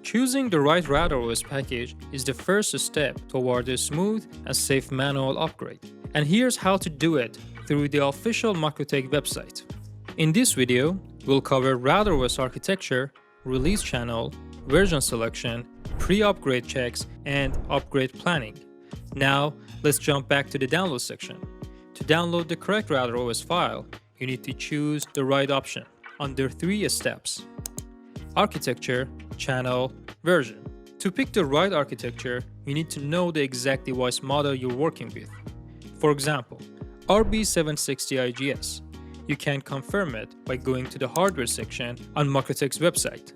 Choosing the right RouterOS package is the first step toward a smooth and safe manual upgrade. And here's how to do it through the official MikroTik website. In this video, we'll cover RouterOS architecture, release channel, version selection, pre-upgrade checks, and upgrade planning. Now, let's jump back to the download section. To download the correct RouterOS file, you need to choose the right option under 3 steps: architecture, channel, version. To pick the right architecture, you need to know the exact device model you're working with. For example, RB760 IGS. You can confirm it by going to the hardware section on MikroTik's website,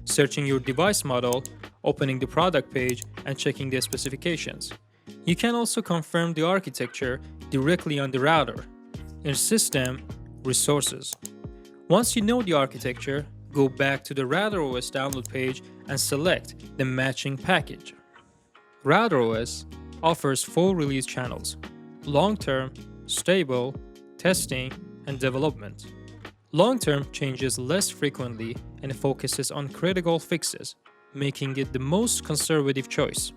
searching your device model, opening the product page, and checking the specifications. You can also confirm the architecture directly on the router in System, Resources. Once you know the architecture, go back to the RouterOS download page and select the matching package. RouterOS offers 4 release channels: long-term, stable, testing, and development. Long-term changes less frequently and focuses on critical fixes, making it the most conservative choice.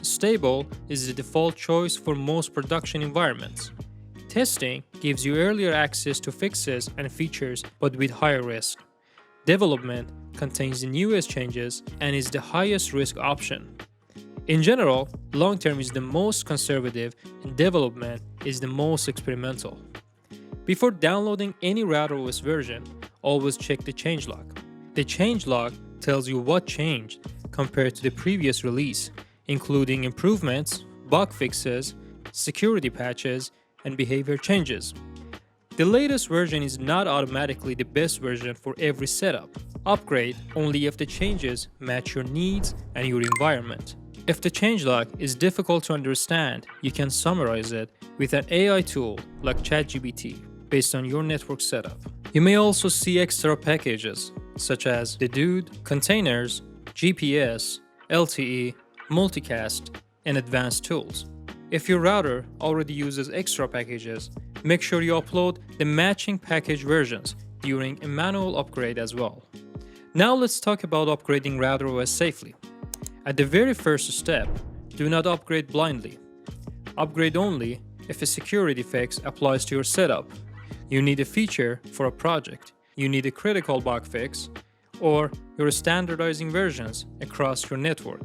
Stable is the default choice for most production environments. Testing gives you earlier access to fixes and features, but with higher risk. Development contains the newest changes and is the highest risk option. In general, long-term is the most conservative and development is the most experimental. Before downloading any RouterOS version, always check the changelog. The changelog tells you what changed compared to the previous release, including improvements, bug fixes, security patches, and behavior changes. The latest version is not automatically the best version for every setup. Upgrade only if the changes match your needs and your environment. If the changelog is difficult to understand, you can summarize it with an AI tool like ChatGPT based on your network setup. You may also see extra packages such as the Dude, containers, GPS, LTE, multicast, and advanced tools. If your router already uses extra packages, make sure you upload the matching package versions during a manual upgrade as well. Now let's talk about upgrading RouterOS safely. At the very first step, do not upgrade blindly. Upgrade only if a security fix applies to your setup, you need a feature for a project, you need a critical bug fix, or you're standardizing versions across your network.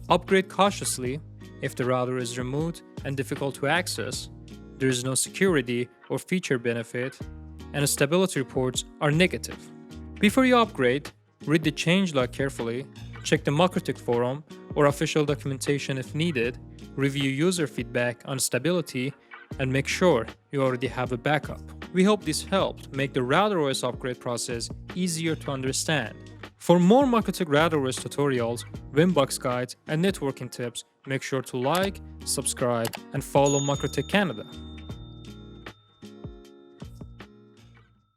Upgrade cautiously if the router is remote and difficult to access, there is no security or feature benefit, and stability reports are negative. Before you upgrade, read the changelog carefully, check the MikroTik forum or official documentation if needed, review user feedback on stability, and make sure you already have a backup. We hope this helped make the RouterOS upgrade process easier to understand. For more MikroTik RouterOS tutorials, Winbox guides, and networking tips, make sure to like, subscribe, and follow MikroTik Canada.